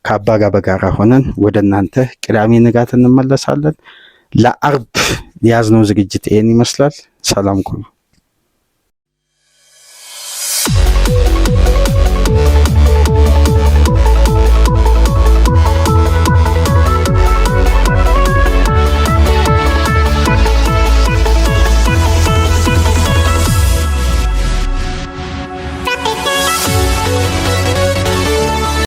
Speaker 1: ከአባ ጋር በጋራ ሆነን ወደ እናንተ ቅዳሜ ንጋት እንመለሳለን። ለአርብ የያዝነው ዝግጅት ይሄን ይመስላል። ሰላም ቆዩ።